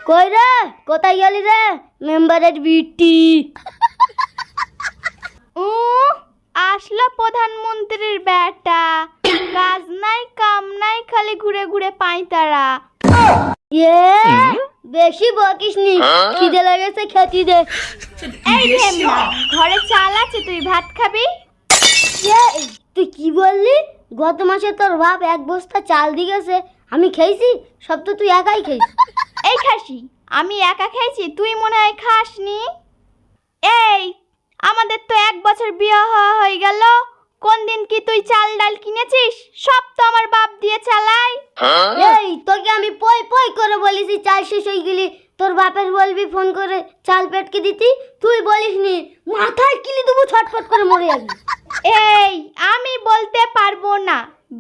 কই রে, কোথায় গেলি রে মেম্বারের বিটি? ও আসলো প্রধানমন্ত্রীর বেটা, কাজ নাই কাম নাই, খালি ঘুরে ঘুরে পাইতারা। বেশি বকিস নি, খিদে লেগেছে, খেতে দে। এই ঢেমনা, ঘরে চাল আছে, তুই ভাত খাবি? তুই কি বললি? গত মাসে তোর বাপ এক বস্তা চাল দিয়ে গেছে, আমি খেয়েছি? সব তো তুই একাই খেয়েছিস। এই খাসি, আমি একা খেয়েছি, তুই মনে হয় খাসনি। এই আমাদের তো 1 বছর বিয়ে হওয়া হয়ে গেল, কোন দিন কি তুই চাল ডাল কিনেছিস? সব তো আমার বাপ দিয়ে চালাই। এই তোকে আমি পই পই করে বলেছি চাল শেষ হয়ে গেলি তোর বাপের বলবি ফোন করে চাল পেটকে দিতি, তুই বলিসনি। মাথায় কিলি দেবো, ছটফট করে মরে যাবি। এই আমি বলতে পারবো না,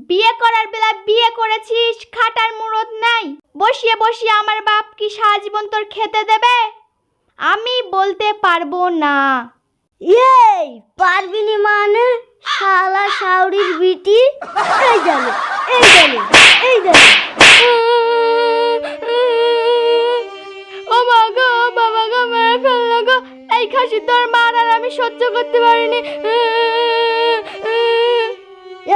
বিয়ে করার বেলা বিয়ে করেছিস, খাটার মুরত নাই, বসিয়ে বসিয়ে আমার বাপ কি সারা জীবন তোর খেতে দেবে? আমি বলতে পারবো না। এই পারবি নি মানে? শালা শাউরির বিটি। এই জানে, এই জানে, এই জানে। ও মা গো, বাবা গো, মেরে ফেললো গো। এই খাসি, তোর মার আর আমি সহ্য করতে পারিনি।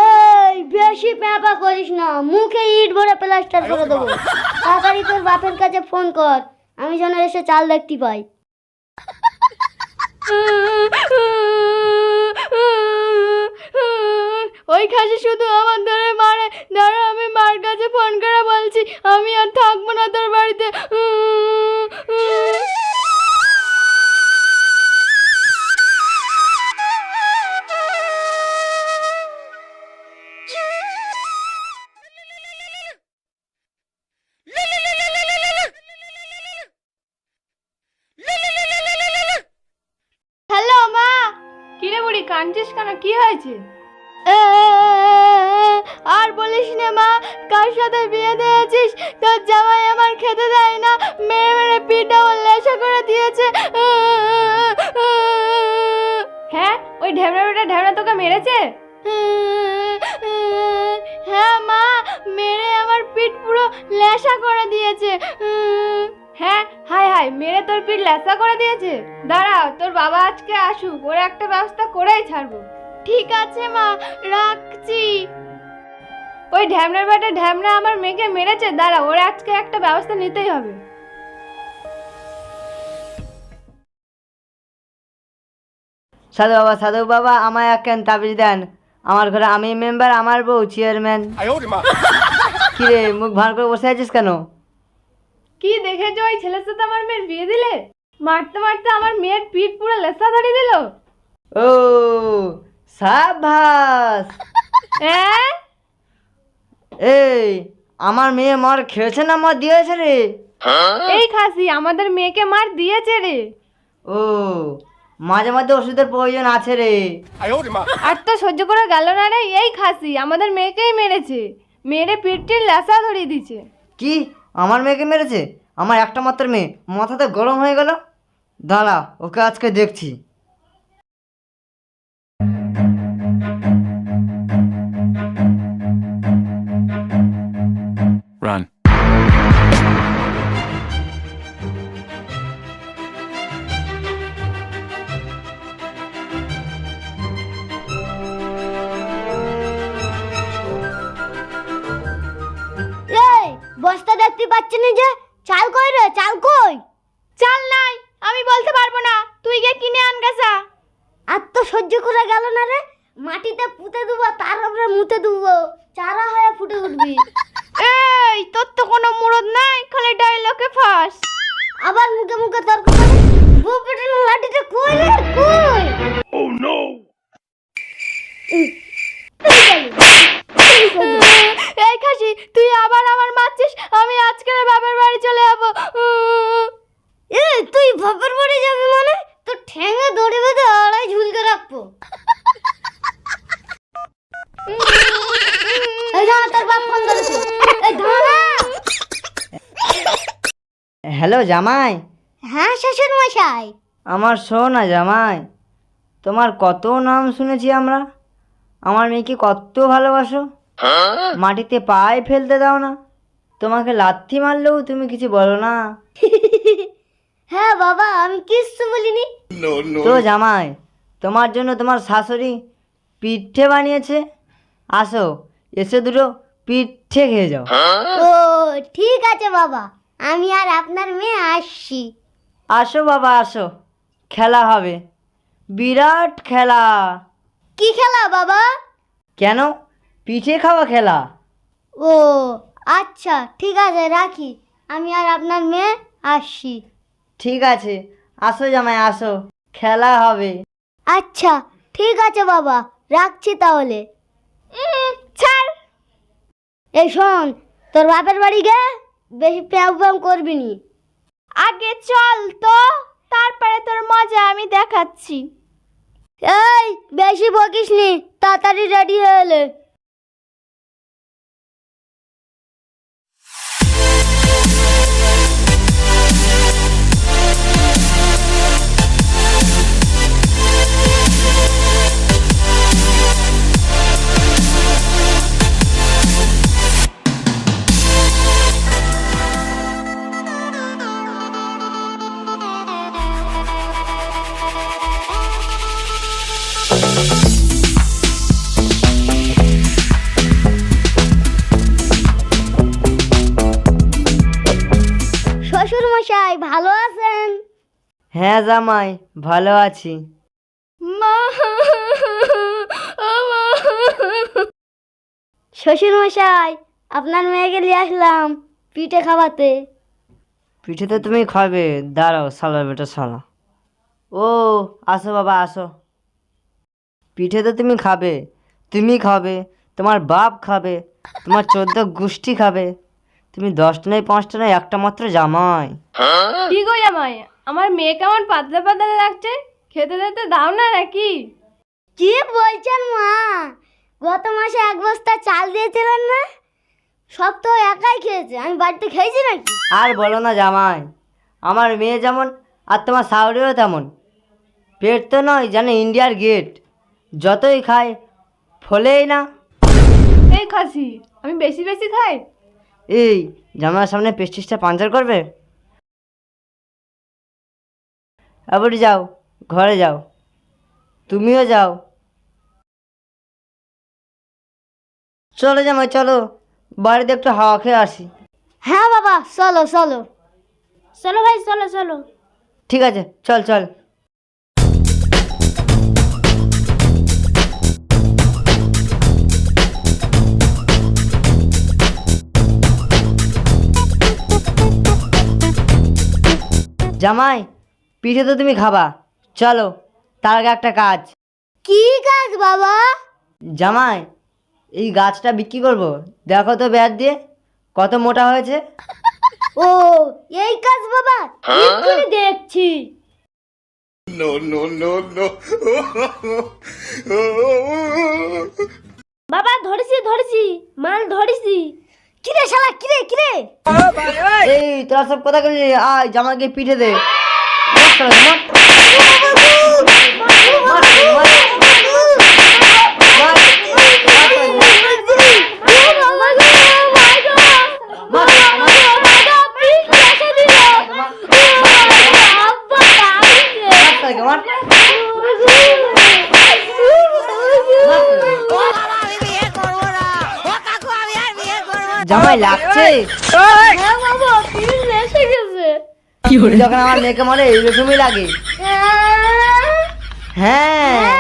এই বেশি প্যাপা করিস না, মুখে ইট ভরে প্লাস্টার করে দেবো। তাড়াতাড়ি তোর বাপের কাছে ফোন কর, আমি যেন এসে চাল দেখতে পাই। ওই খাসি শুধু আমার ধরে মারে। দাঁড়া, আমি মার কাছে ফোন করে বলছি, আমি আর থাকবো না তোর বাড়িতে। হ্যালো মা। কিরে বুড়ি, কাঁদছিস কেন? কি হয়েছে? আর বলিস না মা, কার সাথে বিয়ে দিয়েছিস? তোর জামাই আমার খেতে দেয় না, মেরে মেরে পিঠা ও লেসা করে দিয়েছে। হ্যাঁ, ওই ঢেবনা তোকে মেরেছে? হ্যাঁ মা, মেরে আমার পিঠ পুরো লেসা করে দিয়েছে। হ্যাঁ, হাই হাই, মেরে তোর পিঠ লেসা করে দিয়েছে? দাঁড়া, তোর বাবা আজকে আসুক, ওর একটা ব্যবস্থা করেই ছাড়বো। ঠিক আছে মা, রাখছি। ওই ঢ্যামনার বেটা ঢ্যামনা আমার মেয়েকে মেরেছে, দাঁড়া, ওর আজকে একটা ব্যবস্থা নিতেই হবে। সাধু বাবা আমায় একখান তাবিজ দেন। আমার ঘরে আমি মেম্বার, আমার বউ চেয়ারম্যান। কিরে, মুখ ভার করে বসে আছিস কেন? কি দেখেছো ওই ছেলের সাথে আমার মেয়ের বিয়ে দিলে? মারতে মারতে আমার মেয়ের পিঠ পুরো লেসা ধরিয়ে দিল। ও সাবাস। এই আমার মেয়ে মার খেয়েছে না মার দিয়েছে রে? এই খাসি, আমাদের মেয়েকে মার দিয়েছে রে। ও মাঝে মাঝে ওষুধের প্রয়োজন আছে রে। আর তো সহ্য করে গেল না রে। এই খাসি আমাদের মেয়েকেই মেরেছে, মেরে পিঠটির লেসা ধরিয়ে দিয়েছে। কি আমার মেয়েকে মেরেছে? আমার একটা মাত্র মেয়ে, মাথাতে গরম হয়ে গেল। দাঁড়া, ওকে আজকে দেখছি। Run. এই বস্তা দেখতে পাচ্ছি না যে, চাল কই রে, চাল কই? চাল নাই, আমি বলতে পারবো না, তুই গিয়ে কিনে আন গেছা। আর তো সহ্য করে গেল না রে, মাটিতে পুঁতে দেবো, তার উপরে মুতে দেবো, চারা হয়ে ফুটে উঠবি। এই তোর তো কোনো মুরদ নাই, খালি ডায়লগে ফাঁস। আবার মুখে মুখে তর্ক করে। বউ পেটের লাঠিটা কই রে, কই? Oh no! এই খাসি, তুই আবার আমার মারছিস, আমি আজকে বাবার বাড়ি চলে যাবো। তুই বাপের বাড়ি যাবি মানে? তোর ঠ্যাঙে দড়ি বেঁধে আড়াই ঝুলকে রাখবো। এই দাঁড়া, তোর বাপ ফোন করেছে। এই দাঁড়া। হ্যালো জামাই। হ্যাঁ শ্বশুর মশাই। আমার শোনা জামাই, তোমার কত নাম শুনেছি আমরা। আমার মেয়েকে কত ভালোবাসো, মাটিতে পায়ে ফেলতে দাও না। তোমাকে লাথি মারলেও তুমি কিছু বলো না। হ্যাঁ বাবা, আমি কিচ্ছু বলিনি। তো জামাই, তোমার জন্য তোমার শাশুড়ি পিঠে বানিয়েছে, আসো এসে দুটো পিঠে খেয়ে যাও। ও ঠিক আছে বাবা, আমি আর আপনার মেয়ে আসছি। আসো বাবা আসো, খেলা হবে, বিরাট খেলা। কি খেলা বাবা? কেন, পিঠে খাওয়া খেলা। ও আচ্ছা ঠিক আছে, রাখি, আমি আর আপনার মেয়ে আসছি। ঠিক আছে, আসো জামাই আসো, খেলা হবে। আচ্ছা ঠিক আছে বাবা, রাখছি তাহলে। ছাড়। এই শোন, তোর বাপের বাড়ি গে বেশি প্যাম প্যাম করবি নি। আগে চল তো, তারপরে তোর মজা আমি দেখাচ্ছি। এই বেশি বকিস নি, তাড়াতাড়ি রেডি হয়ে এলে। শ্বশুর মশাই ভালো আছেন? হ্যাঁ জামাই, ভালো আছি। মা, শ্বশুর মশাই, আপনার মেয়েকে নিয়ে আসলাম পিঠে খাওয়াতে। পিঠে তো তুমি খাবে, দাঁড়াও সালা বেটা সালা। ও আসো বাবা আসো, পিঠে তো তুমি খাবে, তুমি খাবে, তোমার বাপ খাবে, তোমার 14 গোষ্ঠী খাবে, তুমি 10টা নয় 5টা নয়, একটা মাত্র জামাই। কি গো জামাই, আমার মেয়ে কেমন পাতলা পাতলা লাগছে, খেতে দিতে দাও না নাকি? কি বলছেন মা? গত মাসে 1 বস্তা চাল দিয়েছিলেন না, সব তো একাই খেয়েছে, আমি বাড়িতে খেয়েছি নাকি? আর বলো না জামাই, আমার মেয়ে যেমন আর তোমার শাশুড়িও তেমন, পেট তো নয় জানো ইন্ডিয়ার গেট, যতই খায় ফলেই না। এই খাসি, আমি বেশি বেশি খাই? এই জামাইয়ের সামনে পেস্টিসটা পাঞ্চার করবে? আবার যাও, ঘরে যাও, তুমিও যাও। চলো জামাই চলো, বাড়িতে একটু হাওয়া খেয়ে আসি। হ্যাঁ বাবা, চলো চলো চলো ভাই, চলো চলো। ঠিক আছে চল চল। জামাই, পিঠে তো তুমি খাবা, চলো তার আগে একটা কাজ। কি কাজ বাবা? জামাই, এই গাছটা বিক্রি করব, দেখো তো ব্যাট দিয়ে কত মোটা হয়েছে। ও এই কাজ বাবা, এক্ষুনি দেখছি। বাবা ধরেছি ধরেছি, মাল ধরেছি। কিরে শালা, কিরে কিরে? এই তোরা সব কথা বলি, আয় জামাইকে পিঠে দে। জামাই লাগছে? হ্যাঁ বাবা, পিল এসে গেছে। যখন আমার মেয়েকে মনে এইরকমই লাগে। হ্যাঁ